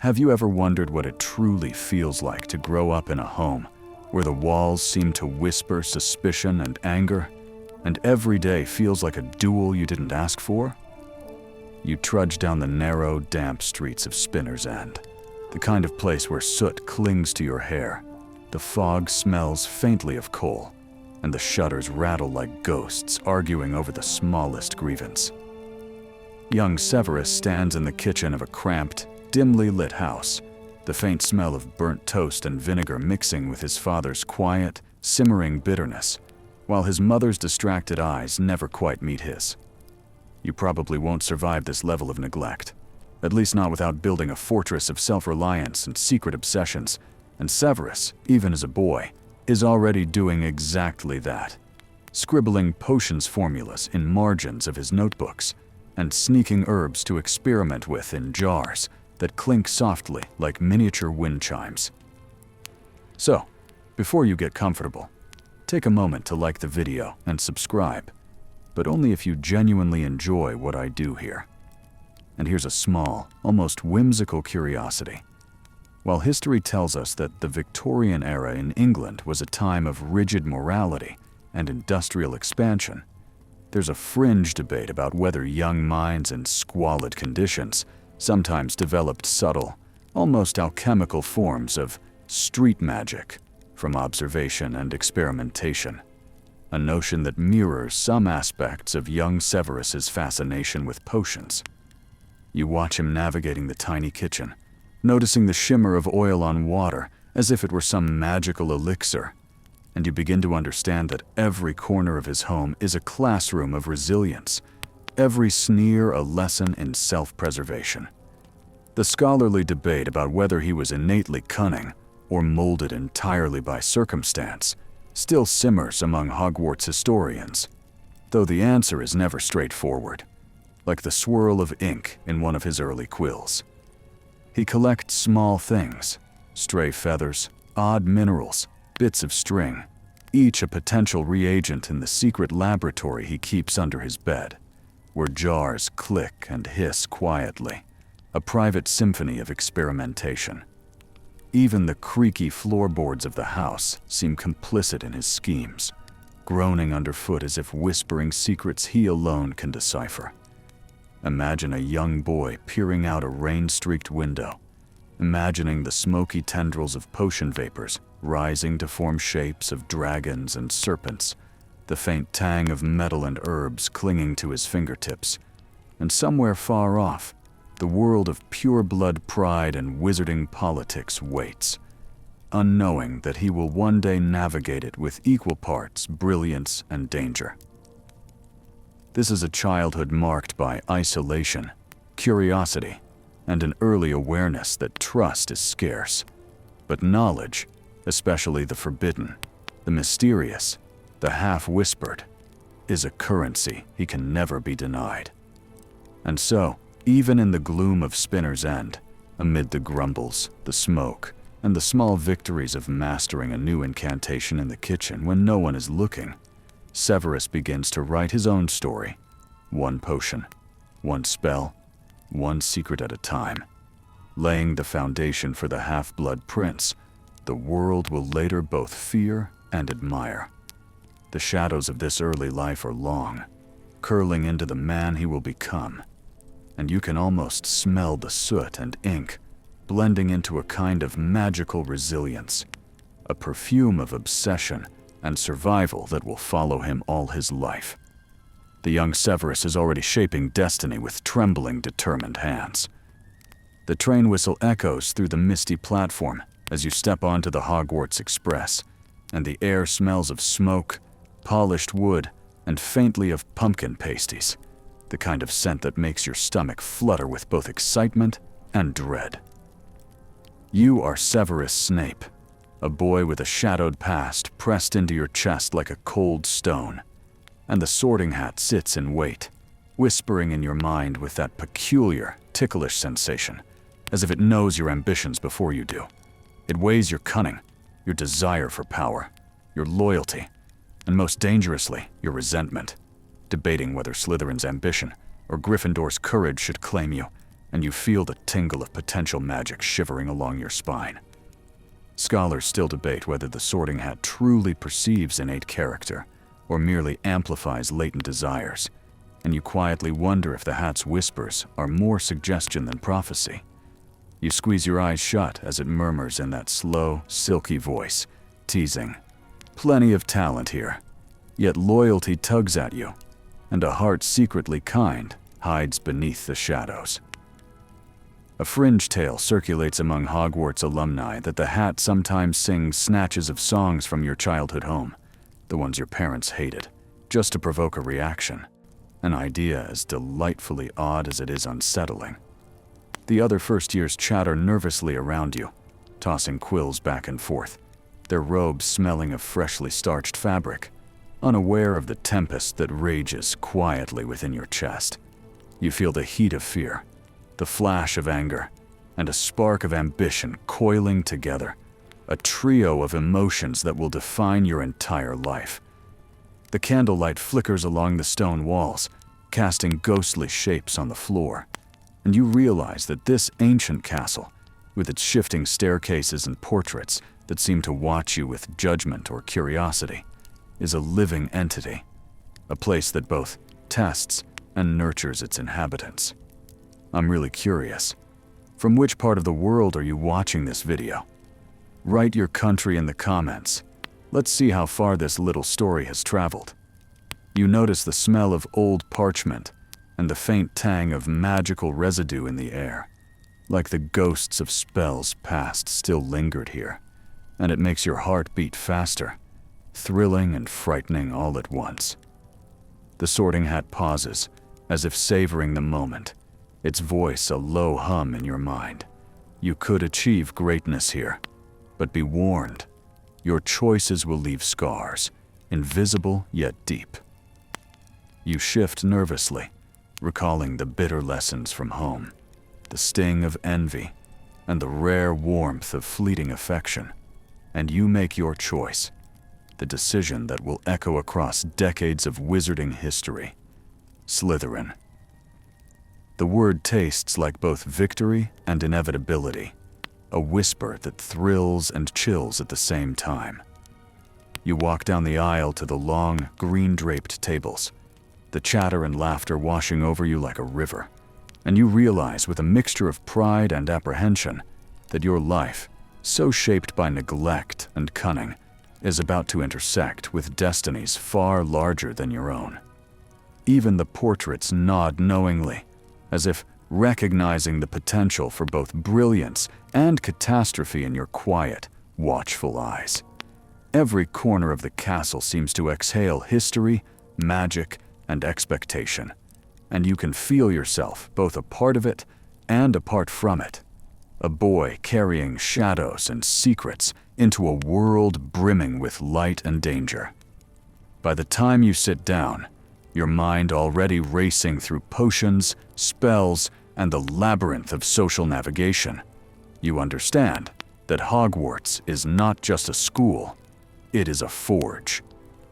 Have you ever wondered what it truly feels like to grow up in a home where the walls seem to whisper suspicion and anger, and every day feels like a duel you didn't ask for? You trudge down the narrow, damp streets of Spinner's End, the kind of place where soot clings to your hair, the fog smells faintly of coal, and the shutters rattle like ghosts arguing over the smallest grievance. Young Severus stands in the kitchen of a cramped, dimly lit house, the faint smell of burnt toast and vinegar mixing with his father's quiet, simmering bitterness, while his mother's distracted eyes never quite meet his. You probably won't survive this level of neglect, at least not without building a fortress of self-reliance and secret obsessions, and Severus, even as a boy, is already doing exactly that, scribbling potions formulas in margins of his notebooks, and sneaking herbs to experiment with in jars that clink softly like miniature wind chimes. So, before you get comfortable, take a moment to like the video and subscribe, but only if you genuinely enjoy what I do here. And here's a small, almost whimsical curiosity. While history tells us that the Victorian era in England was a time of rigid morality and industrial expansion, there's a fringe debate about whether young minds in squalid conditions sometimes developed subtle, almost alchemical forms of street magic from observation and experimentation, a notion that mirrors some aspects of young Severus's fascination with potions. You watch him navigating the tiny kitchen, noticing the shimmer of oil on water as if it were some magical elixir, and you begin to understand that every corner of his home is a classroom of resilience, every sneer a lesson in self-preservation. The scholarly debate about whether he was innately cunning or molded entirely by circumstance still simmers among Hogwarts historians, though the answer is never straightforward, like the swirl of ink in one of his early quills. He collects small things, stray feathers, odd minerals, bits of string, each a potential reagent in the secret laboratory he keeps under his bed, where jars click and hiss quietly, a private symphony of experimentation. Even the creaky floorboards of the house seem complicit in his schemes, groaning underfoot as if whispering secrets he alone can decipher. Imagine a young boy peering out a rain-streaked window, imagining the smoky tendrils of potion vapors rising to form shapes of dragons and serpents, the faint tang of metal and herbs clinging to his fingertips, and somewhere far off, the world of pure-blood pride and wizarding politics waits, unknowing that he will one day navigate it with equal parts brilliance and danger. This is a childhood marked by isolation, curiosity, and an early awareness that trust is scarce. But knowledge, especially the forbidden, the mysterious, the half-whispered, is a currency he can never be denied. And so, even in the gloom of Spinner's End, amid the grumbles, the smoke, and the small victories of mastering a new incantation in the kitchen when no one is looking, Severus begins to write his own story, one potion, one spell, one secret at a time, laying the foundation for the half-blood prince the world will later both fear and admire. The shadows of this early life are long, curling into the man he will become, and you can almost smell the soot and ink blending into a kind of magical resilience, a perfume of obsession and survival that will follow him all his life. The young Severus is already shaping destiny with trembling, determined hands. The train whistle echoes through the misty platform as you step onto the Hogwarts Express, and the air smells of smoke, polished wood, and faintly of pumpkin pasties, the kind of scent that makes your stomach flutter with both excitement and dread. You are Severus Snape, a boy with a shadowed past pressed into your chest like a cold stone, and the Sorting Hat sits in wait, whispering in your mind with that peculiar, ticklish sensation, as if it knows your ambitions before you do. It weighs your cunning, your desire for power, your loyalty, and most dangerously, your resentment, debating whether Slytherin's ambition or Gryffindor's courage should claim you, and you feel the tingle of potential magic shivering along your spine. Scholars still debate whether the Sorting Hat truly perceives innate character or merely amplifies latent desires, and you quietly wonder if the hat's whispers are more suggestion than prophecy. You squeeze your eyes shut as it murmurs in that slow, silky voice, teasing, "Plenty of talent here, yet loyalty tugs at you, and a heart secretly kind hides beneath the shadows." A fringe tale circulates among Hogwarts alumni that the Hat sometimes sings snatches of songs from your childhood home, the ones your parents hated, just to provoke a reaction, an idea as delightfully odd as it is unsettling. The other first-years chatter nervously around you, tossing quills back and forth, their robes smelling of freshly starched fabric, unaware of the tempest that rages quietly within your chest. You feel the heat of fear, the flash of anger, and a spark of ambition coiling together, a trio of emotions that will define your entire life. The candlelight flickers along the stone walls, casting ghostly shapes on the floor, and you realize that this ancient castle, with its shifting staircases and portraits that seem to watch you with judgment or curiosity, is a living entity, a place that both tests and nurtures its inhabitants. I'm really curious. From which part of the world are you watching this video? Write your country in the comments. Let's see how far this little story has traveled. You notice the smell of old parchment and the faint tang of magical residue in the air, like the ghosts of spells past still lingered here, and it makes your heart beat faster, thrilling and frightening all at once. The Sorting Hat pauses, as if savoring the moment, its voice a low hum in your mind. You could achieve greatness here, but be warned, your choices will leave scars, invisible yet deep. You shift nervously, recalling the bitter lessons from home, the sting of envy, and the rare warmth of fleeting affection, and you make your choice, the decision that will echo across decades of wizarding history. Slytherin. The word tastes like both victory and inevitability, a whisper that thrills and chills at the same time. You walk down the aisle to the long, green-draped tables, the chatter and laughter washing over you like a river, and you realize with a mixture of pride and apprehension that your life, so shaped by neglect and cunning, is about to intersect with destinies far larger than your own. Even the portraits nod knowingly, as if recognizing the potential for both brilliance and catastrophe in your quiet, watchful eyes. Every corner of the castle seems to exhale history, magic, and expectation, and you can feel yourself both a part of it and apart from it, a boy carrying shadows and secrets into a world brimming with light and danger. By the time you sit down, your mind already racing through potions, spells, and the labyrinth of social navigation, you understand that Hogwarts is not just a school, it is a forge,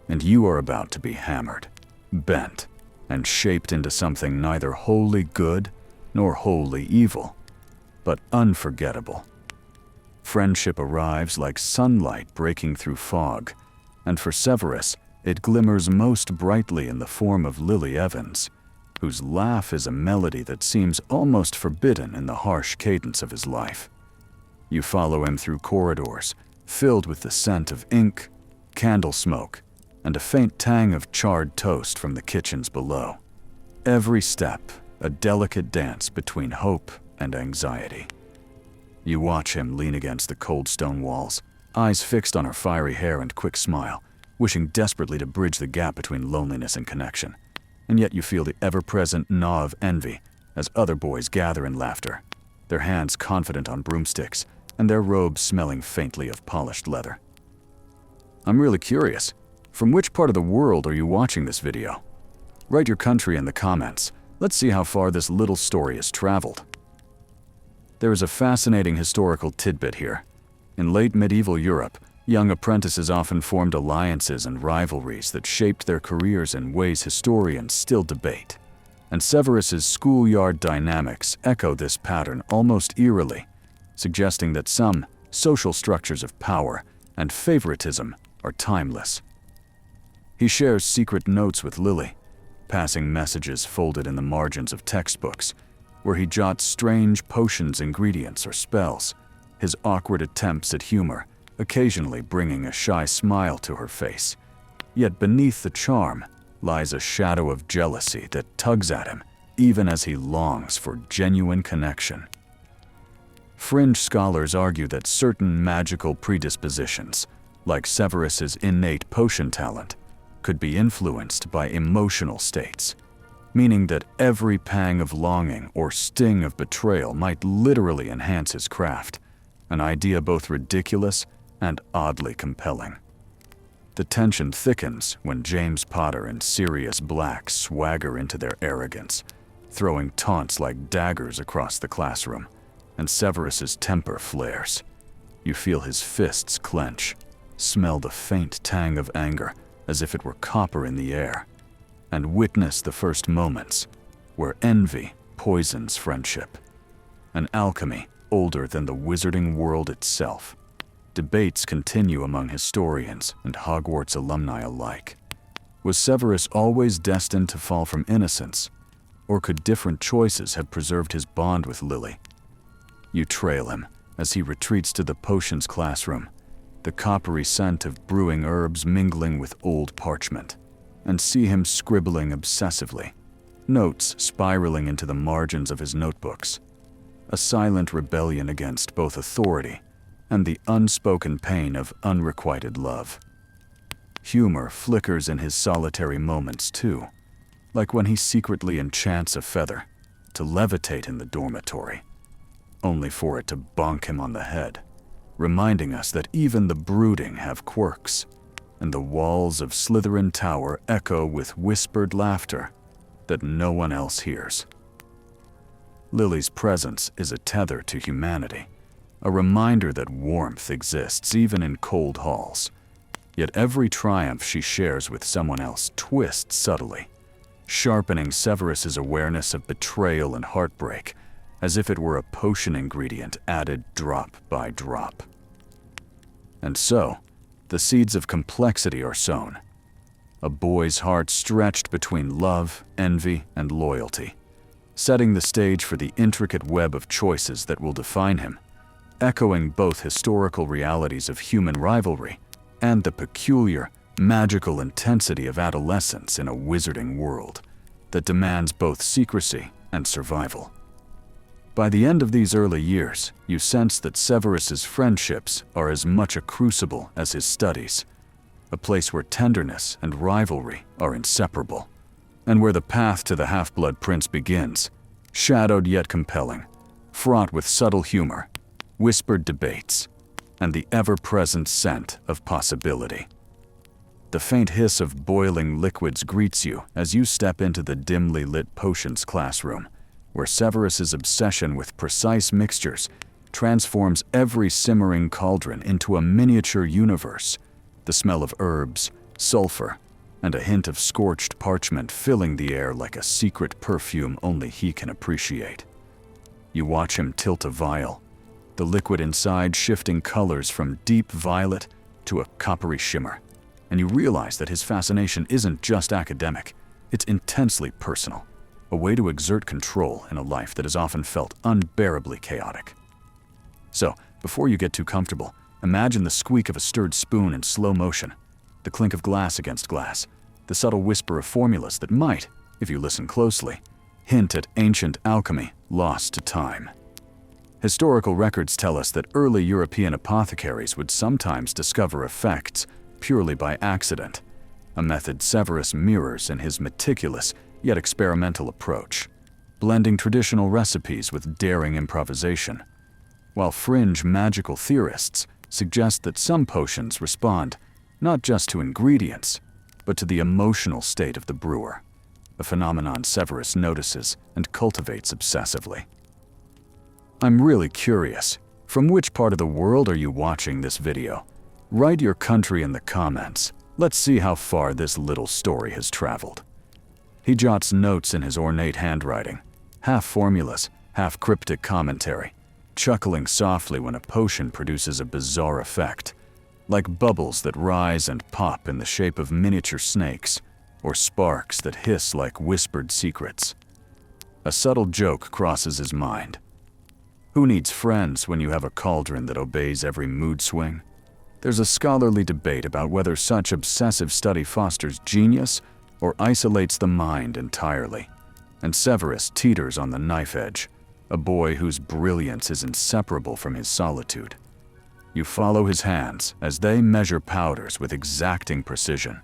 and you are about to be hammered, bent, and shaped into something neither wholly good nor wholly evil, but unforgettable. Friendship arrives like sunlight breaking through fog, and for Severus, it glimmers most brightly in the form of Lily Evans, whose laugh is a melody that seems almost forbidden in the harsh cadence of his life. You follow him through corridors filled with the scent of ink, candle smoke, and a faint tang of charred toast from the kitchens below. Every step, a delicate dance between hope and anxiety. You watch him lean against the cold stone walls, eyes fixed on her fiery hair and quick smile, wishing desperately to bridge the gap between loneliness and connection. And yet you feel the ever-present gnaw of envy as other boys gather in laughter, their hands confident on broomsticks, and their robes smelling faintly of polished leather. I'm really curious. From which part of the world are you watching this video? Write your country in the comments. Let's see how far this little story has traveled. There is a fascinating historical tidbit here. In late medieval Europe, young apprentices often formed alliances and rivalries that shaped their careers in ways historians still debate. and Severus's schoolyard dynamics echo this pattern almost eerily, suggesting that some social structures of power and favoritism are timeless. He shares secret notes with Lily, passing messages folded in the margins of textbooks, where he jots strange potions, ingredients, or spells, his awkward attempts at humor occasionally bringing a shy smile to her face. Yet beneath the charm lies a shadow of jealousy that tugs at him even as he longs for genuine connection. Fringe scholars argue that certain magical predispositions, like Severus's innate potion talent, could be influenced by emotional states, meaning that every pang of longing or sting of betrayal might literally enhance his craft, an idea both ridiculous and oddly compelling. The tension thickens when James Potter and Sirius Black swagger into their arrogance, throwing taunts like daggers across the classroom, and Severus's temper flares. You feel his fists clench, smell the faint tang of anger as if it were copper in the air, and witness the first moments where envy poisons friendship. An alchemy older than the wizarding world itself. Debates continue among historians and Hogwarts alumni alike. Was Severus always destined to fall from innocence, or could different choices have preserved his bond with Lily? You trail him as he retreats to the potions classroom, the coppery scent of brewing herbs mingling with old parchment, and see him scribbling obsessively, notes spiraling into the margins of his notebooks, a silent rebellion against both authority and the unspoken pain of unrequited love. Humor flickers in his solitary moments too, like when he secretly enchants a feather to levitate in the dormitory, only for it to bonk him on the head, reminding us that even the brooding have quirks, and the walls of Slytherin Tower echo with whispered laughter that no one else hears. Lily's presence is a tether to humanity, a reminder that warmth exists even in cold halls. Yet every triumph she shares with someone else twists subtly, sharpening Severus's awareness of betrayal and heartbreak, as if it were a potion ingredient added drop by drop. And so, the seeds of complexity are sown. A boy's heart stretched between love, envy, and loyalty, setting the stage for the intricate web of choices that will define him, echoing both historical realities of human rivalry and the peculiar, magical intensity of adolescence in a wizarding world that demands both secrecy and survival. By the end of these early years, you sense that Severus's friendships are as much a crucible as his studies, a place where tenderness and rivalry are inseparable, and where the path to the Half-Blood Prince begins, shadowed yet compelling, fraught with subtle humor, whispered debates, and the ever-present scent of possibility. The faint hiss of boiling liquids greets you as you step into the dimly lit potions classroom, where Severus's obsession with precise mixtures transforms every simmering cauldron into a miniature universe, the smell of herbs, sulfur, and a hint of scorched parchment filling the air like a secret perfume only he can appreciate. You watch him tilt a vial, the liquid inside shifting colors from deep violet to a coppery shimmer, and you realize that his fascination isn't just academic, it's intensely personal, a way to exert control in a life that has often felt unbearably chaotic. So, before you get too comfortable, imagine the squeak of a stirred spoon in slow motion, the clink of glass against glass, the subtle whisper of formulas that might, if you listen closely, hint at ancient alchemy lost to time. Historical records tell us that early European apothecaries would sometimes discover effects purely by accident, a method Severus mirrors in his meticulous yet experimental approach, blending traditional recipes with daring improvisation, while fringe magical theorists suggest that some potions respond not just to ingredients, but to the emotional state of the brewer, a phenomenon Severus notices and cultivates obsessively. I'm really curious, from which part of the world are you watching this video? Write your country in the comments. Let's see how far this little story has traveled. He jots notes in his ornate handwriting, half formulas, half cryptic commentary, chuckling softly when a potion produces a bizarre effect, like bubbles that rise and pop in the shape of miniature snakes, or sparks that hiss like whispered secrets. A subtle joke crosses his mind. Who needs friends when you have a cauldron that obeys every mood swing? There's a scholarly debate about whether such obsessive study fosters genius or isolates the mind entirely, and Severus teeters on the knife edge, a boy whose brilliance is inseparable from his solitude. You follow his hands as they measure powders with exacting precision,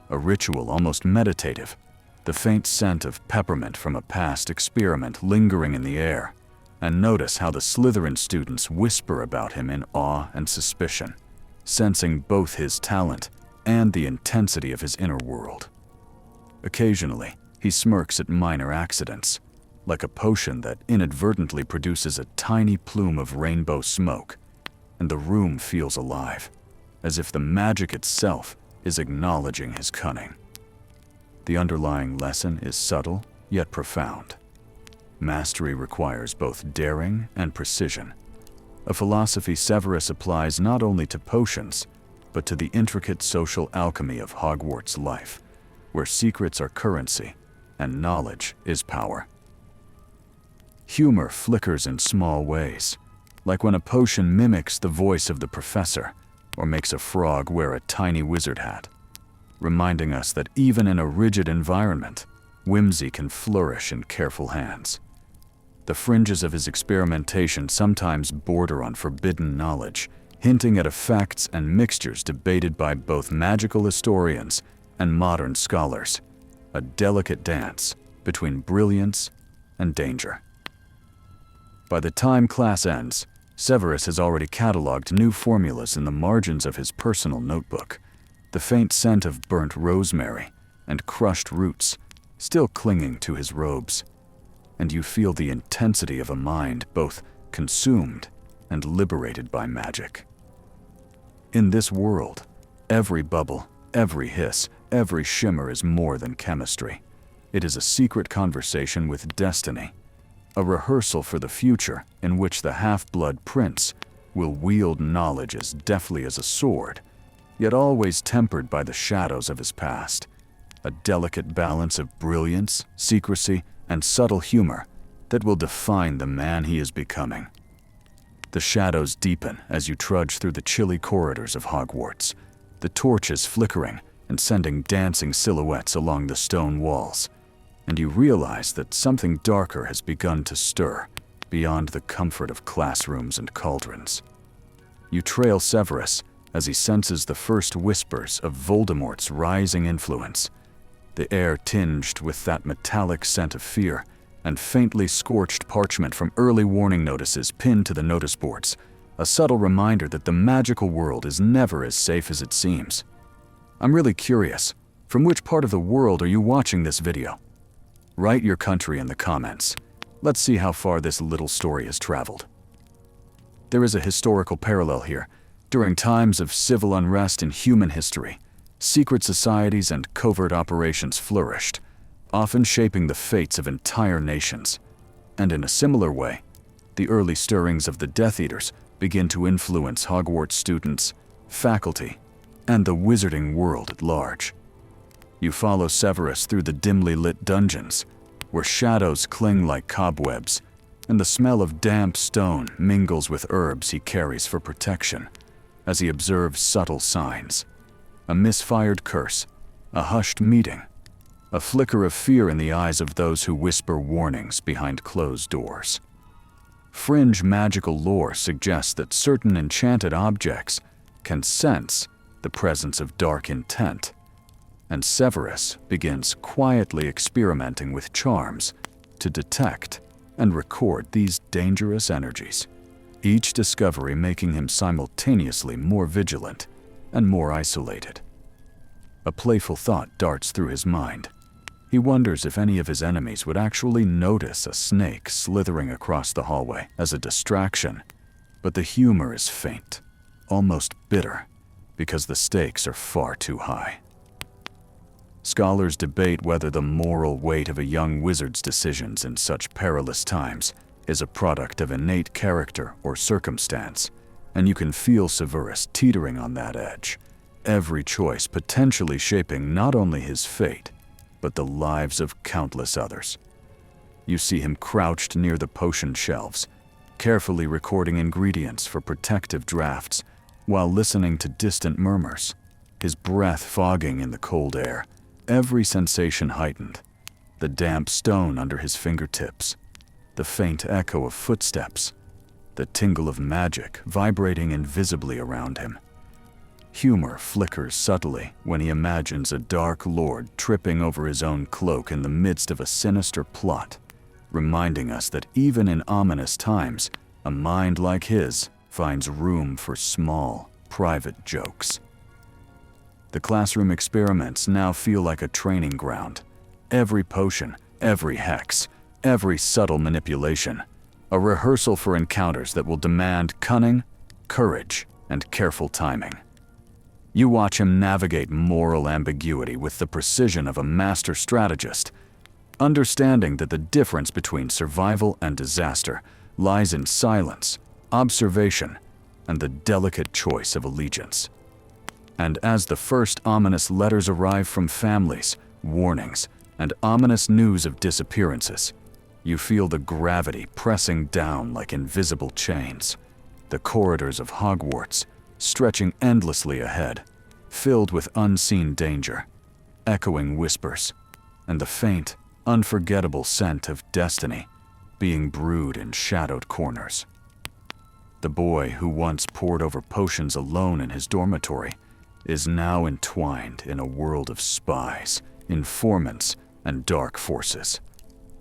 a ritual almost meditative, the faint scent of peppermint from a past experiment lingering in the air, and notice how the Slytherin students whisper about him in awe and suspicion, sensing both his talent and the intensity of his inner world. Occasionally, he smirks at minor accidents, like a potion that inadvertently produces a tiny plume of rainbow smoke, and the room feels alive, as if the magic itself is acknowledging his cunning. The underlying lesson is subtle, yet profound. Mastery requires both daring and precision, a philosophy Severus applies not only to potions, but to the intricate social alchemy of Hogwarts life, where secrets are currency and knowledge is power. Humor flickers in small ways, like when a potion mimics the voice of the professor or makes a frog wear a tiny wizard hat, reminding us that even in a rigid environment, whimsy can flourish in careful hands. The fringes of his experimentation sometimes border on forbidden knowledge, hinting at effects and mixtures debated by both magical historians and modern scholars, a delicate dance between brilliance and danger. By the time class ends, Severus has already cataloged new formulas in the margins of his personal notebook, the faint scent of burnt rosemary and crushed roots still clinging to his robes, and you feel the intensity of a mind both consumed and liberated by magic. In this world, every bubble, every hiss, every shimmer is more than chemistry. It is a secret conversation with destiny, a rehearsal for the future in which the half-blood prince will wield knowledge as deftly as a sword, yet always tempered by the shadows of his past, a delicate balance of brilliance, secrecy, and subtle humor that will define the man he is becoming. The shadows deepen as you trudge through the chilly corridors of Hogwarts, the torches flickering and sending dancing silhouettes along the stone walls, and you realize that something darker has begun to stir beyond the comfort of classrooms and cauldrons. You trail Severus as he senses the first whispers of Voldemort's rising influence, the air tinged with that metallic scent of fear and faintly scorched parchment from early warning notices pinned to the notice boards, a subtle reminder that the magical world is never as safe as it seems. I'm really curious, from which part of the world are you watching this video? Write your country in the comments. Let's see how far this little story has traveled. There is a historical parallel here. During times of civil unrest in human history, secret societies and covert operations flourished, often shaping the fates of entire nations. And in a similar way, the early stirrings of the Death Eaters begin to influence Hogwarts students, faculty, and the wizarding world at large. You follow Severus through the dimly lit dungeons, where shadows cling like cobwebs, and the smell of damp stone mingles with herbs he carries for protection, as he observes subtle signs. A misfired curse, a hushed meeting, a flicker of fear in the eyes of those who whisper warnings behind closed doors. Fringe magical lore suggests that certain enchanted objects can sense the presence of dark intent, and Severus begins quietly experimenting with charms to detect and record these dangerous energies, each discovery making him simultaneously more vigilant and more isolated. A playful thought darts through his mind. He wonders if any of his enemies would actually notice a snake slithering across the hallway as a distraction, but the humor is faint, almost bitter, because the stakes are far too high. Scholars debate whether the moral weight of a young wizard's decisions in such perilous times is a product of innate character or circumstance, and you can feel Severus teetering on that edge, every choice potentially shaping not only his fate, but the lives of countless others. You see him crouched near the potion shelves, carefully recording ingredients for protective drafts while listening to distant murmurs, his breath fogging in the cold air, every sensation heightened, the damp stone under his fingertips, the faint echo of footsteps, the tingle of magic vibrating invisibly around him. Humor flickers subtly when he imagines a dark lord tripping over his own cloak in the midst of a sinister plot, reminding us that even in ominous times, a mind like his finds room for small, private jokes. The classroom experiments now feel like a training ground. Every potion, every hex, every subtle manipulation, a rehearsal for encounters that will demand cunning, courage, and careful timing. You watch him navigate moral ambiguity with the precision of a master strategist, understanding that the difference between survival and disaster lies in silence, observation, and the delicate choice of allegiance. And as the first ominous letters arrive from families, warnings, and ominous news of disappearances, you feel the gravity pressing down like invisible chains, the corridors of Hogwarts stretching endlessly ahead, filled with unseen danger, echoing whispers, and the faint, unforgettable scent of destiny being brewed in shadowed corners. The boy who once pored over potions alone in his dormitory is now entwined in a world of spies, informants, and dark forces.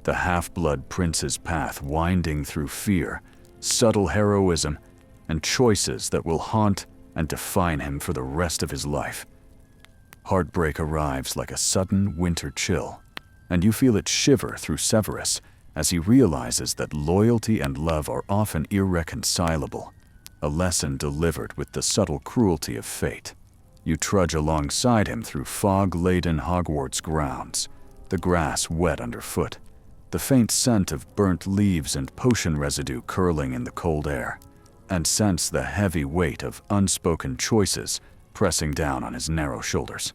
The half-blood prince's path winding through fear, subtle heroism, and choices that will haunt and define him for the rest of his life. Heartbreak arrives like a sudden winter chill, and you feel it shiver through Severus as he realizes that loyalty and love are often irreconcilable, a lesson delivered with the subtle cruelty of fate. You trudge alongside him through fog-laden Hogwarts grounds, the grass wet underfoot, the faint scent of burnt leaves and potion residue curling in the cold air, and sense the heavy weight of unspoken choices pressing down on his narrow shoulders.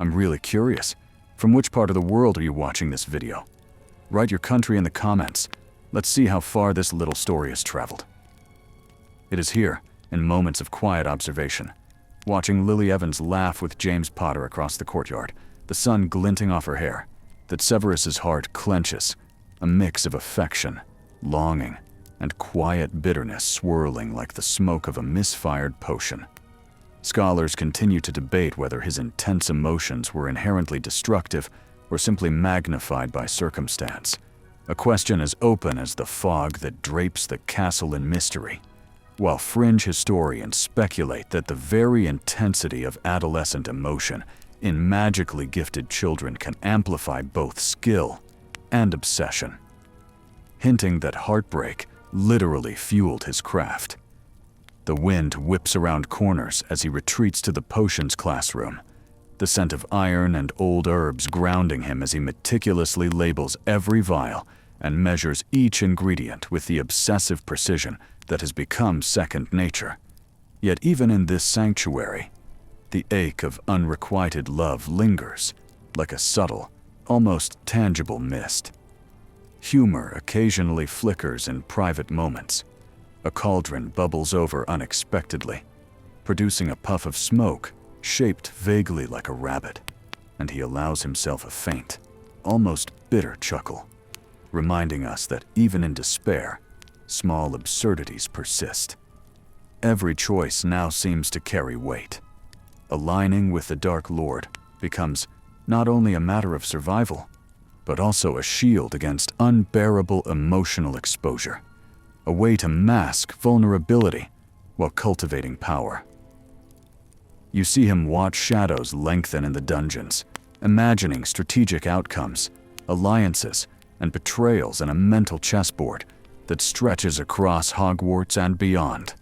I'm really curious, from which part of the world are you watching this video? Write your country in the comments. Let's see how far this little story has traveled. It is here, in moments of quiet observation, watching Lily Evans laugh with James Potter across the courtyard, the sun glinting off her hair, that Severus's heart clenches, a mix of affection, longing, and quiet bitterness swirling like the smoke of a misfired potion. Scholars continue to debate whether his intense emotions were inherently destructive or simply magnified by circumstance, a question as open as the fog that drapes the castle in mystery, while fringe historians speculate that the very intensity of adolescent emotion in magically gifted children can amplify both skill and obsession, hinting that heartbreak literally fueled his craft. The wind whips around corners as he retreats to the potions classroom, the scent of iron and old herbs grounding him as he meticulously labels every vial and measures each ingredient with the obsessive precision that has become second nature. Yet even in this sanctuary, the ache of unrequited love lingers, like a subtle, almost tangible mist. Humor occasionally flickers in private moments. A cauldron bubbles over unexpectedly, producing a puff of smoke shaped vaguely like a rabbit, and he allows himself a faint, almost bitter chuckle, reminding us that even in despair, small absurdities persist. Every choice now seems to carry weight. Aligning with the Dark Lord becomes not only a matter of survival, but also a shield against unbearable emotional exposure, a way to mask vulnerability while cultivating power. You see him watch shadows lengthen in the dungeons, imagining strategic outcomes, alliances, and betrayals in a mental chessboard that stretches across Hogwarts and beyond.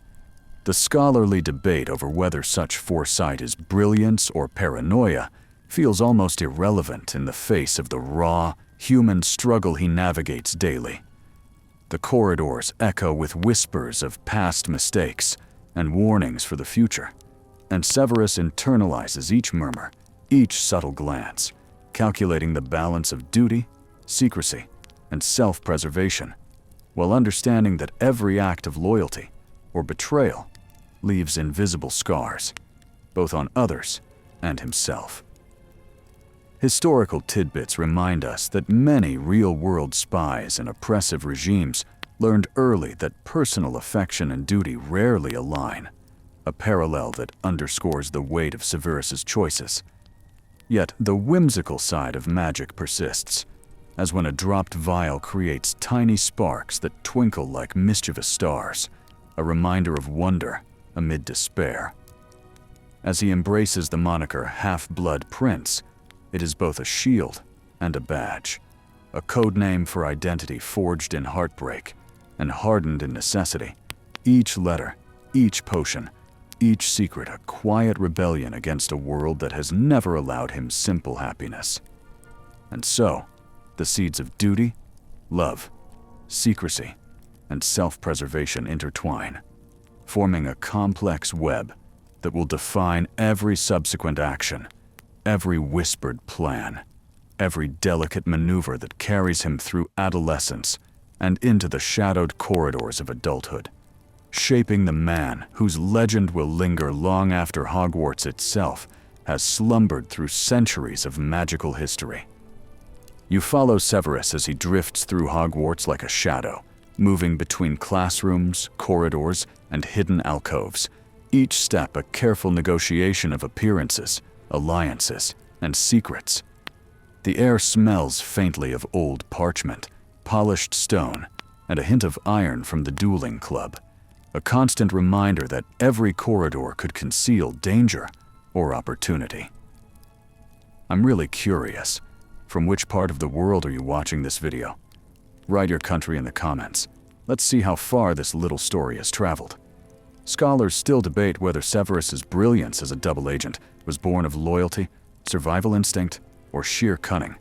The scholarly debate over whether such foresight is brilliance or paranoia feels almost irrelevant in the face of the raw, human struggle he navigates daily. The corridors echo with whispers of past mistakes and warnings for the future, and Severus internalizes each murmur, each subtle glance, calculating the balance of duty, secrecy, and self-preservation, while understanding that every act of loyalty or betrayal leaves invisible scars, both on others and himself. Historical tidbits remind us that many real-world spies and oppressive regimes learned early that personal affection and duty rarely align, a parallel that underscores the weight of Severus's choices. Yet the whimsical side of magic persists, as when a dropped vial creates tiny sparks that twinkle like mischievous stars, a reminder of wonder amid despair. As he embraces the moniker Half-Blood Prince, it is both a shield and a badge, a code name for identity forged in heartbreak and hardened in necessity. Each letter, each potion, each secret a quiet rebellion against a world that has never allowed him simple happiness. And so, the seeds of duty, love, secrecy, and self-preservation intertwine, forming a complex web that will define every subsequent action, every whispered plan, every delicate maneuver that carries him through adolescence and into the shadowed corridors of adulthood, shaping the man whose legend will linger long after Hogwarts itself has slumbered through centuries of magical history. You follow Severus as he drifts through Hogwarts like a shadow, moving between classrooms, corridors, and hidden alcoves, each step a careful negotiation of appearances, alliances, and secrets. The air smells faintly of old parchment, polished stone, and a hint of iron from the dueling club, a constant reminder that every corridor could conceal danger or opportunity. I'm really curious. From which part of the world are you watching this video? Write your country in the comments. Let's see how far this little story has traveled. Scholars still debate whether Severus's brilliance as a double agent was born of loyalty, survival instinct, or sheer cunning.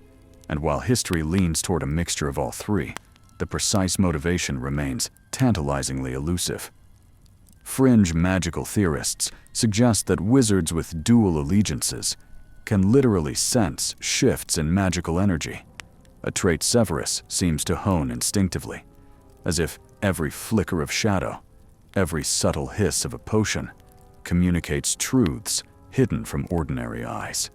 And while history leans toward a mixture of all three, the precise motivation remains tantalizingly elusive. Fringe magical theorists suggest that wizards with dual allegiances can literally sense shifts in magical energy, a trait Severus seems to hone instinctively, as if every flicker of shadow, every subtle hiss of a potion, communicates truths hidden from ordinary eyes.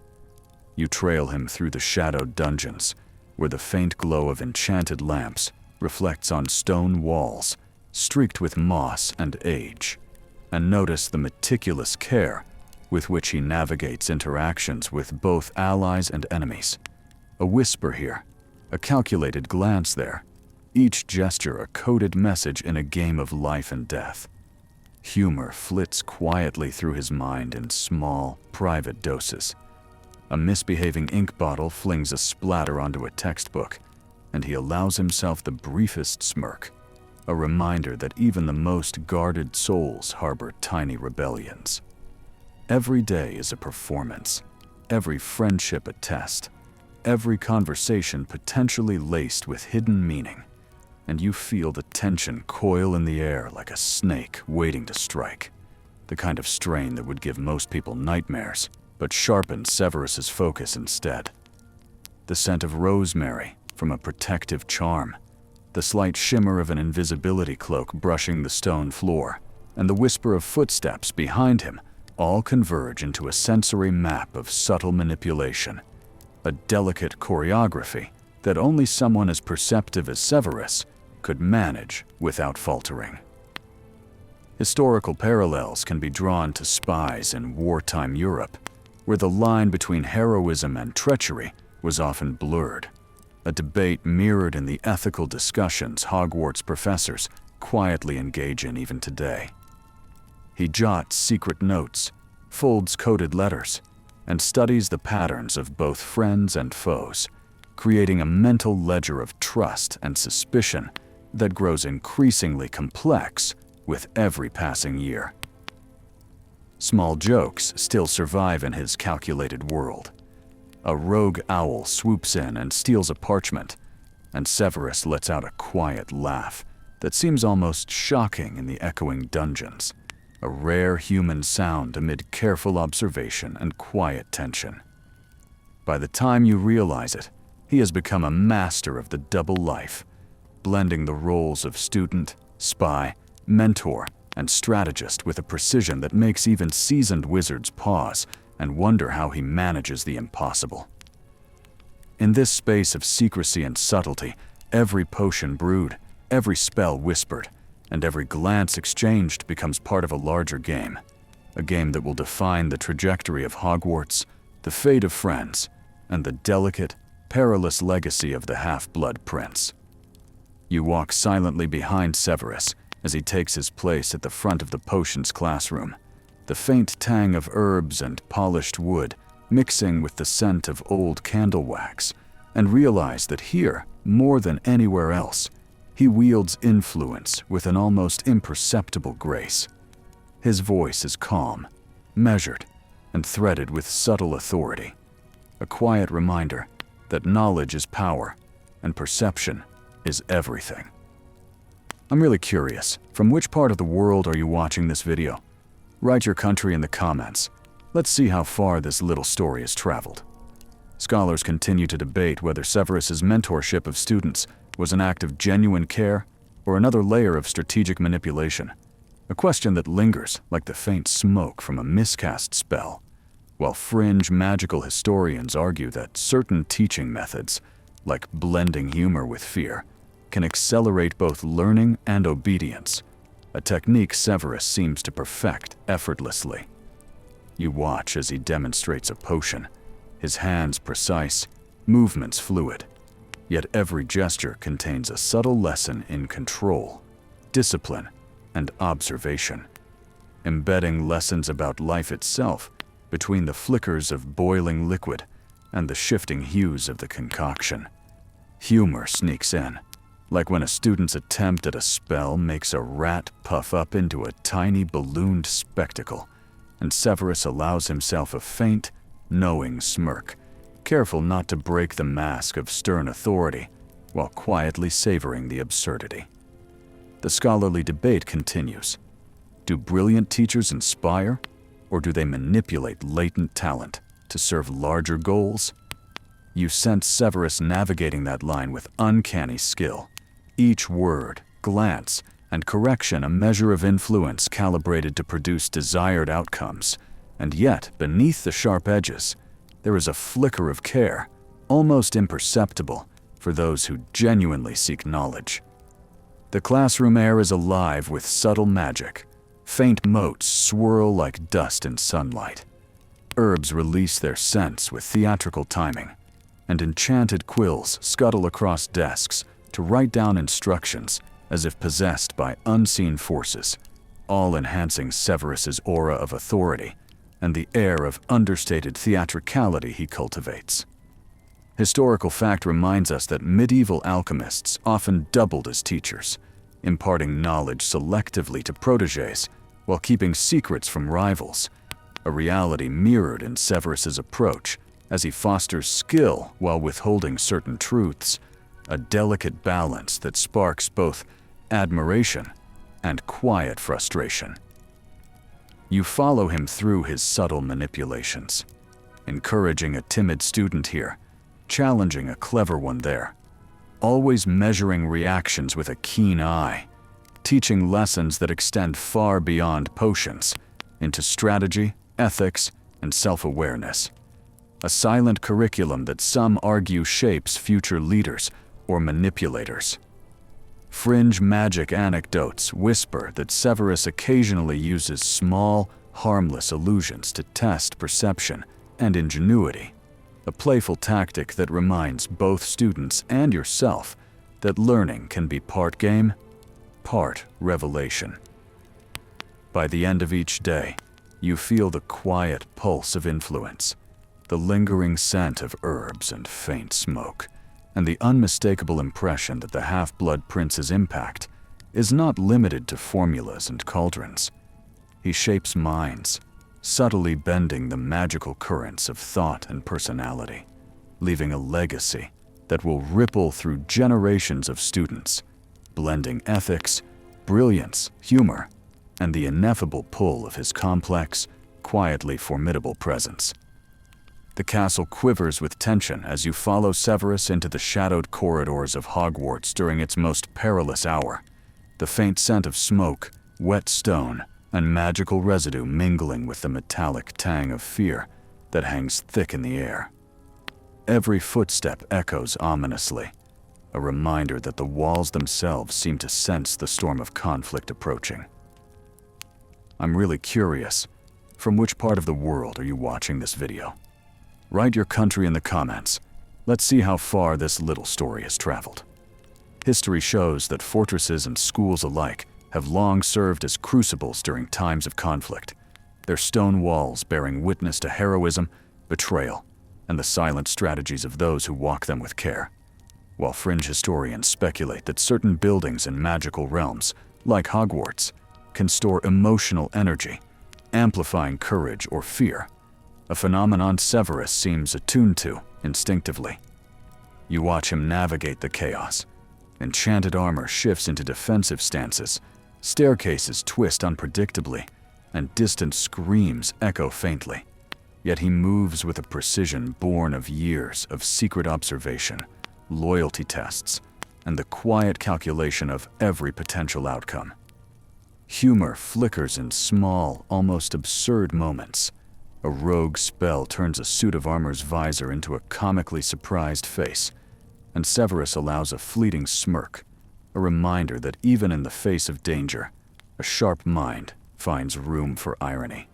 You trail him through the shadowed dungeons, where the faint glow of enchanted lamps reflects on stone walls streaked with moss and age, and notice the meticulous care with which he navigates interactions with both allies and enemies. A whisper here, a calculated glance there, each gesture a coded message in a game of life and death. Humor flits quietly through his mind in small, private doses. A misbehaving ink bottle flings a splatter onto a textbook, and he allows himself the briefest smirk, a reminder that even the most guarded souls harbor tiny rebellions. Every day is a performance, every friendship a test, every conversation potentially laced with hidden meaning, and you feel the tension coil in the air like a snake waiting to strike, the kind of strain that would give most people nightmares, but sharpens Severus's focus instead. The scent of rosemary from a protective charm, the slight shimmer of an invisibility cloak brushing the stone floor, and the whisper of footsteps behind him all converge into a sensory map of subtle manipulation, a delicate choreography that only someone as perceptive as Severus could manage without faltering. Historical parallels can be drawn to spies in wartime Europe, where the line between heroism and treachery was often blurred, a debate mirrored in the ethical discussions Hogwarts professors quietly engage in even today. He jots secret notes, folds coded letters, and studies the patterns of both friends and foes, creating a mental ledger of trust and suspicion that grows increasingly complex with every passing year. Small jokes still survive in his calculated world. A rogue owl swoops in and steals a parchment, and Severus lets out a quiet laugh that seems almost shocking in the echoing dungeons, a rare human sound amid careful observation and quiet tension. By the time you realize it, he has become a master of the double life, blending the roles of student, spy, mentor, and strategist with a precision that makes even seasoned wizards pause and wonder how he manages the impossible. In this space of secrecy and subtlety, every potion brewed, every spell whispered, and every glance exchanged becomes part of a larger game, a game that will define the trajectory of Hogwarts, the fate of friends, and the delicate, perilous legacy of the Half-Blood Prince. You walk silently behind Severus as he takes his place at the front of the potions classroom, the faint tang of herbs and polished wood mixing with the scent of old candle wax, and realize that here, more than anywhere else, he wields influence with an almost imperceptible grace. His voice is calm, measured, and threaded with subtle authority, a quiet reminder that knowledge is power and perception is everything. I'm really curious, from which part of the world are you watching this video? Write your country in the comments. Let's see how far this little story has traveled. Scholars continue to debate whether Severus's mentorship of students was an act of genuine care or another layer of strategic manipulation, a question that lingers like the faint smoke from a miscast spell, while fringe magical historians argue that certain teaching methods, like blending humor with fear, can accelerate both learning and obedience, a technique Severus seems to perfect effortlessly. You watch as he demonstrates a potion, his hands precise, movements fluid, yet every gesture contains a subtle lesson in control, discipline, and observation, embedding lessons about life itself between the flickers of boiling liquid and the shifting hues of the concoction. Humor sneaks in, like when a student's attempt at a spell makes a rat puff up into a tiny ballooned spectacle, and Severus allows himself a faint, knowing smirk, careful not to break the mask of stern authority while quietly savoring the absurdity. The scholarly debate continues. Do brilliant teachers inspire, or do they manipulate latent talent to serve larger goals? You sense Severus navigating that line with uncanny skill, each word, glance, and correction a measure of influence calibrated to produce desired outcomes, and yet, beneath the sharp edges, there is a flicker of care, almost imperceptible, for those who genuinely seek knowledge. The classroom air is alive with subtle magic. Faint motes swirl like dust in sunlight. Herbs release their scents with theatrical timing, and enchanted quills scuttle across desks to write down instructions as if possessed by unseen forces, all enhancing Severus's aura of authority and the air of understated theatricality he cultivates. Historical fact reminds us that medieval alchemists often doubled as teachers, imparting knowledge selectively to protégés while keeping secrets from rivals, a reality mirrored in Severus's approach as he fosters skill while withholding certain truths, a delicate balance that sparks both admiration and quiet frustration. You follow him through his subtle manipulations, encouraging a timid student here, challenging a clever one there, always measuring reactions with a keen eye, teaching lessons that extend far beyond potions into strategy, ethics, and self-awareness. A silent curriculum that some argue shapes future leaders or manipulators. Fringe magic anecdotes whisper that Severus occasionally uses small, harmless illusions to test perception and ingenuity, a playful tactic that reminds both students and yourself that learning can be part game, part revelation. By the end of each day, you feel the quiet pulse of influence, the lingering scent of herbs and faint smoke, and the unmistakable impression that the Half-Blood Prince's impact is not limited to formulas and cauldrons. He shapes minds, subtly bending the magical currents of thought and personality, leaving a legacy that will ripple through generations of students, blending ethics, brilliance, humor, and the ineffable pull of his complex, quietly formidable presence. The castle quivers with tension as you follow Severus into the shadowed corridors of Hogwarts during its most perilous hour, the faint scent of smoke, wet stone, and magical residue mingling with the metallic tang of fear that hangs thick in the air. Every footstep echoes ominously, a reminder that the walls themselves seem to sense the storm of conflict approaching. I'm really curious, from which part of the world are you watching this video? Write your country in the comments. Let's see how far this little story has traveled. History shows that fortresses and schools alike have long served as crucibles during times of conflict, their stone walls bearing witness to heroism, betrayal, and the silent strategies of those who walk them with care. While fringe historians speculate that certain buildings in magical realms, like Hogwarts, can store emotional energy, amplifying courage or fear, a phenomenon Severus seems attuned to instinctively. You watch him navigate the chaos. Enchanted armor shifts into defensive stances, staircases twist unpredictably, and distant screams echo faintly. Yet he moves with a precision born of years of secret observation, loyalty tests, and the quiet calculation of every potential outcome. Humor flickers in small, almost absurd moments. A rogue spell turns a suit of armor's visor into a comically surprised face, and Severus allows a fleeting smirk, a reminder that even in the face of danger, a sharp mind finds room for irony.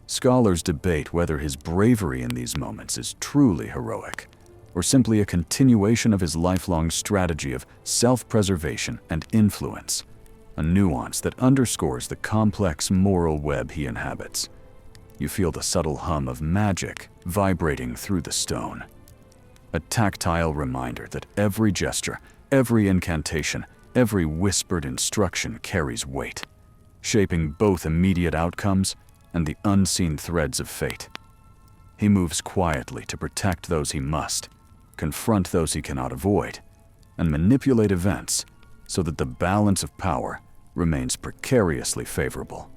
Scholars debate whether his bravery in these moments is truly heroic, or simply a continuation of his lifelong strategy of self-preservation and influence, a nuance that underscores the complex moral web he inhabits. You feel the subtle hum of magic vibrating through the stone, a tactile reminder that every gesture, every incantation, every whispered instruction carries weight, shaping both immediate outcomes and the unseen threads of fate. He moves quietly to protect those he must, confront those he cannot avoid, and manipulate events so that the balance of power remains precariously favorable,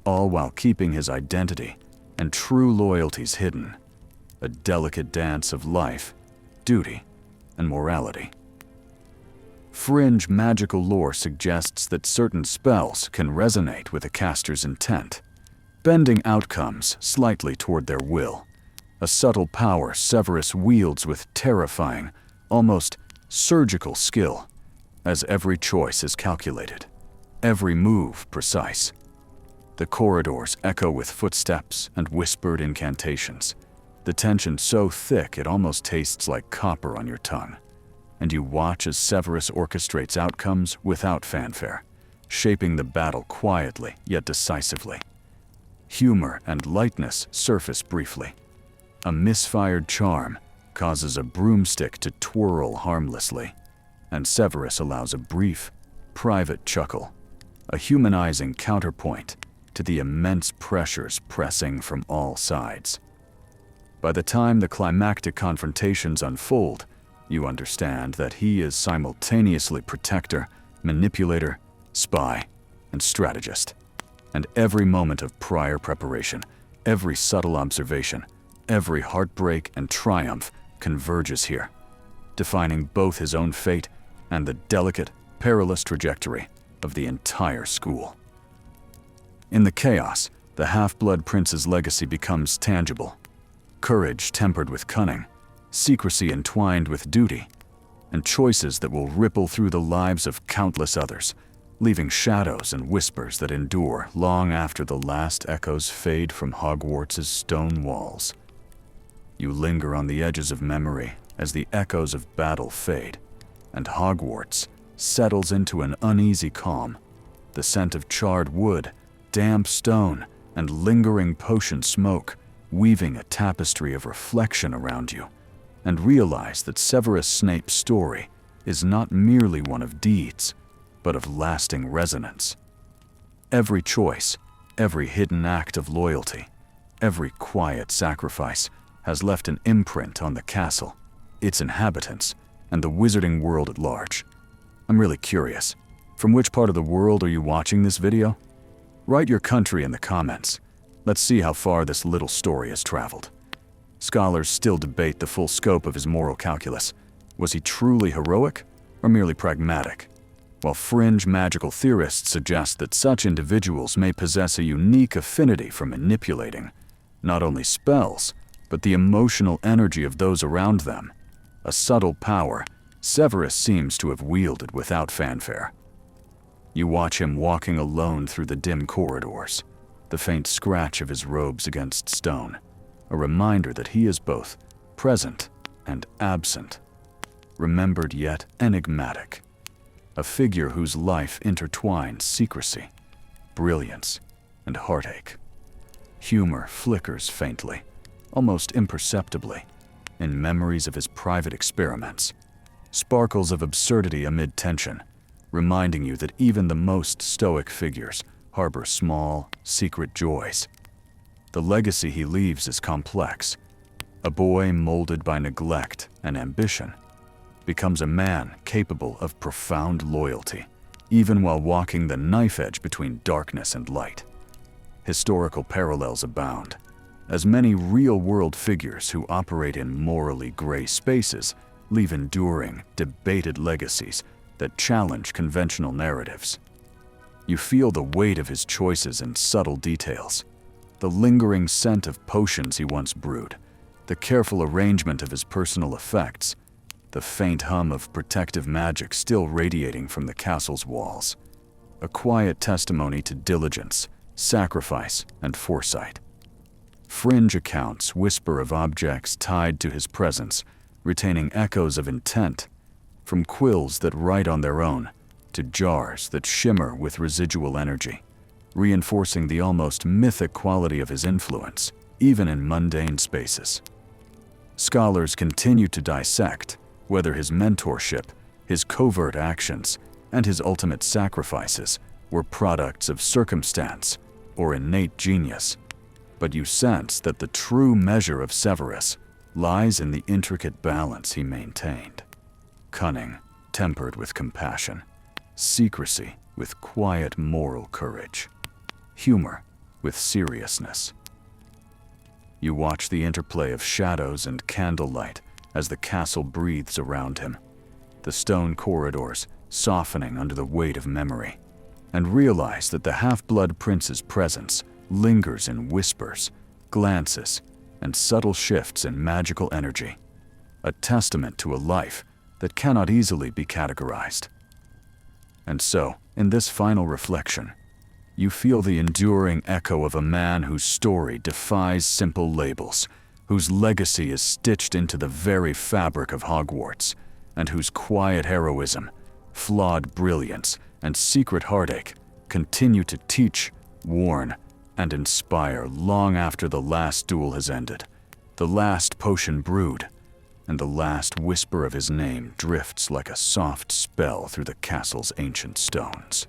all while keeping his identity and true loyalties hidden, a delicate dance of life, duty, and morality. Fringe magical lore suggests that certain spells can resonate with a caster's intent, bending outcomes slightly toward their will, a subtle power Severus wields with terrifying, almost surgical skill, as every choice is calculated, every move precise. The corridors echo with footsteps and whispered incantations, the tension so thick it almost tastes like copper on your tongue, and you watch as Severus orchestrates outcomes without fanfare, shaping the battle quietly yet decisively. Humor and lightness surface briefly. A misfired charm causes a broomstick to twirl harmlessly, and Severus allows a brief, private chuckle, a humanizing counterpoint to the immense pressures pressing from all sides. By the time the climactic confrontations unfold, you understand that he is simultaneously protector, manipulator, spy, and strategist. And every moment of prior preparation, every subtle observation, every heartbreak and triumph converges here, defining both his own fate and the delicate, perilous trajectory of the entire school. In the chaos, the Half-Blood Prince's legacy becomes tangible. Courage tempered with cunning, secrecy entwined with duty, and choices that will ripple through the lives of countless others, leaving shadows and whispers that endure long after the last echoes fade from Hogwarts' stone walls. You linger on the edges of memory as the echoes of battle fade, and Hogwarts settles into an uneasy calm, the scent of charred wood, damp stone, and lingering potion smoke weaving a tapestry of reflection around you, and realize that Severus Snape's story is not merely one of deeds, but of lasting resonance. Every choice, every hidden act of loyalty, every quiet sacrifice has left an imprint on the castle, its inhabitants, and the wizarding world at large. I'm really curious. From which part of the world are you watching this video? Write your country in the comments. Let's see how far this little story has traveled. Scholars still debate the full scope of his moral calculus. Was he truly heroic or merely pragmatic? While fringe magical theorists suggest that such individuals may possess a unique affinity for manipulating not only spells, but the emotional energy of those around them, a subtle power Severus seems to have wielded without fanfare. You watch him walking alone through the dim corridors, the faint scratch of his robes against stone, a reminder that he is both present and absent, remembered yet enigmatic, a figure whose life intertwines secrecy, brilliance, and heartache. Humor flickers faintly, almost imperceptibly, in memories of his private experiments, sparkles of absurdity amid tension, reminding you that even the most stoic figures harbor small, secret joys. The legacy he leaves is complex. A boy molded by neglect and ambition becomes a man capable of profound loyalty, even while walking the knife edge between darkness and light. Historical parallels abound, as many real-world figures who operate in morally gray spaces leave enduring, debated legacies that challenge conventional narratives. You feel the weight of his choices in subtle details, the lingering scent of potions he once brewed, the careful arrangement of his personal effects, the faint hum of protective magic still radiating from the castle's walls, a quiet testimony to diligence, sacrifice, and foresight. Fringe accounts whisper of objects tied to his presence, retaining echoes of intent, from quills that write on their own to jars that shimmer with residual energy, reinforcing the almost mythic quality of his influence, even in mundane spaces. Scholars continue to dissect whether his mentorship, his covert actions, and his ultimate sacrifices were products of circumstance or innate genius, but you sense that the true measure of Severus lies in the intricate balance he maintained. Cunning, tempered with compassion, secrecy with quiet moral courage, humor with seriousness. You watch the interplay of shadows and candlelight as the castle breathes around him, the stone corridors softening under the weight of memory, and realize that the half-blood prince's presence lingers in whispers, glances, and subtle shifts in magical energy, a testament to a life that cannot easily be categorized. And so, in this final reflection, you feel the enduring echo of a man whose story defies simple labels, whose legacy is stitched into the very fabric of Hogwarts, and whose quiet heroism, flawed brilliance, and secret heartache continue to teach, warn, and inspire long after the last duel has ended, the last potion brewed, and the last whisper of his name drifts like a soft spell through the castle's ancient stones.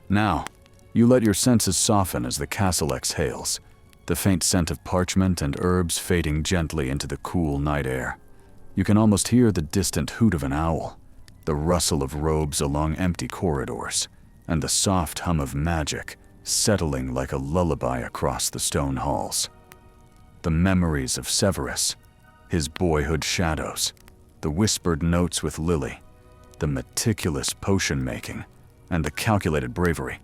Now, you let your senses soften as the castle exhales, the faint scent of parchment and herbs fading gently into the cool night air. You can almost hear the distant hoot of an owl, the rustle of robes along empty corridors, and the soft hum of magic settling like a lullaby across the stone halls. The memories of Severus, his boyhood shadows, the whispered notes with Lily, the meticulous potion-making, and the calculated bravery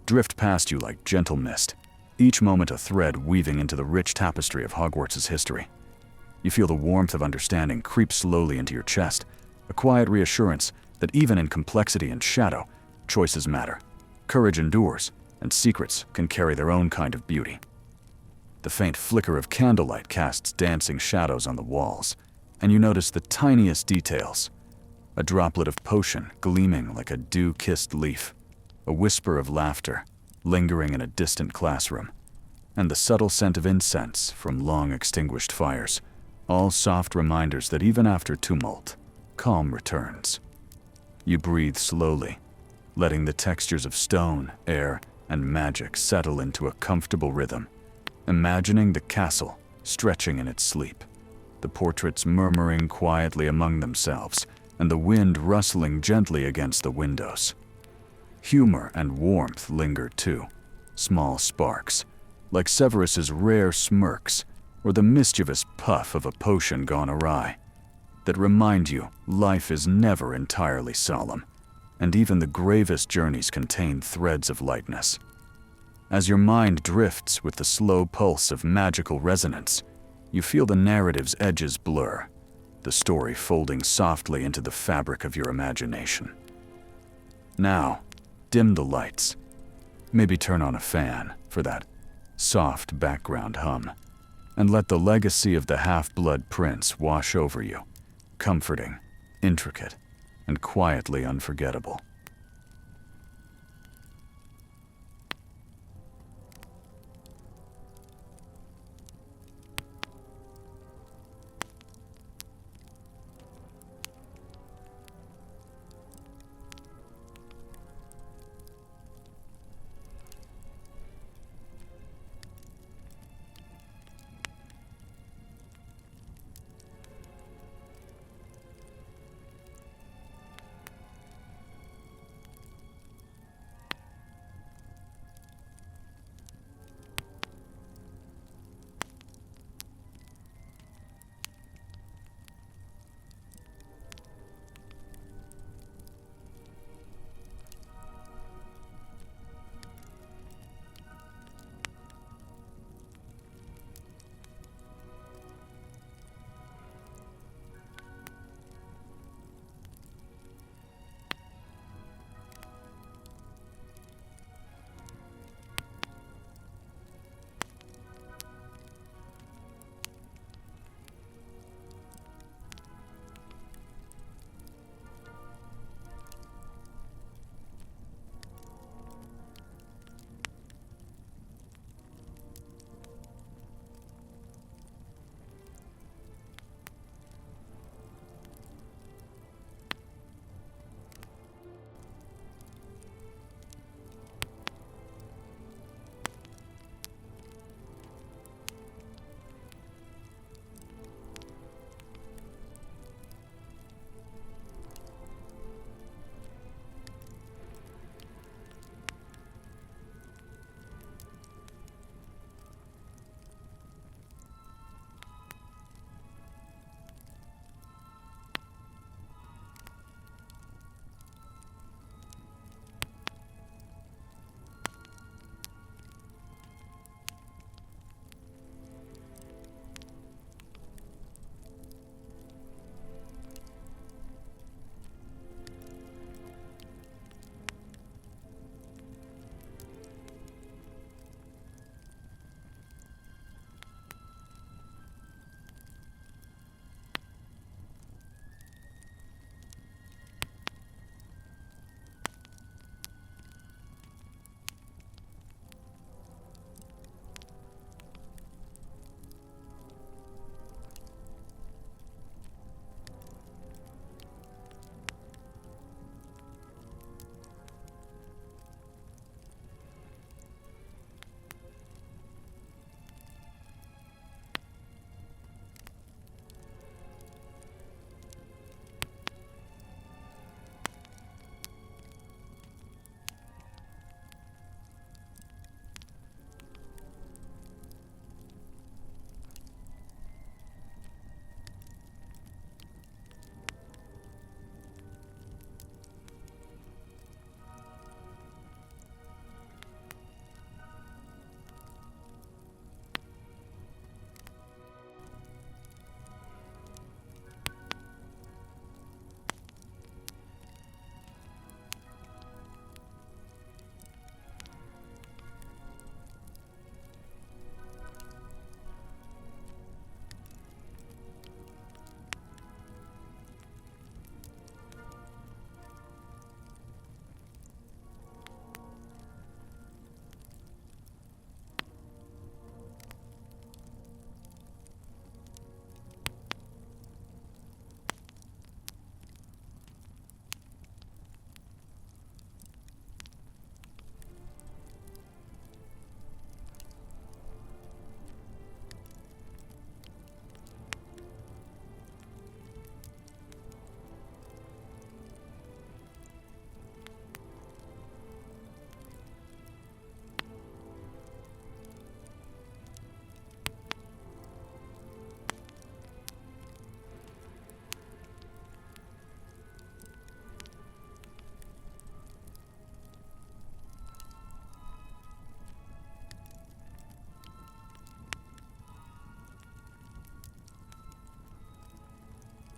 drift past you like gentle mist, each moment a thread weaving into the rich tapestry of Hogwarts' history. You feel the warmth of understanding creep slowly into your chest, a quiet reassurance that even in complexity and shadow, choices matter, courage endures, and secrets can carry their own kind of beauty. The faint flicker of candlelight casts dancing shadows on the walls, and you notice the tiniest details. A droplet of potion gleaming like a dew-kissed leaf, a whisper of laughter lingering in a distant classroom, and the subtle scent of incense from long extinguished fires, all soft reminders that even after tumult, calm returns. You breathe slowly, letting the textures of stone, air, and magic settle into a comfortable rhythm, imagining the castle stretching in its sleep, the portraits murmuring quietly among themselves, and the wind rustling gently against the windows. Humor and warmth lingered too, small sparks, like Severus's rare smirks or the mischievous puff of a potion gone awry, that remind you life is never entirely solemn, and even the gravest journeys contain threads of lightness. As your mind drifts with the slow pulse of magical resonance, you feel the narrative's edges blur, the story folding softly into the fabric of your imagination. Now, dim the lights. Maybe turn on a fan for that soft background hum, and let the legacy of the half-blood prince wash over you, comforting, intricate, and quietly unforgettable.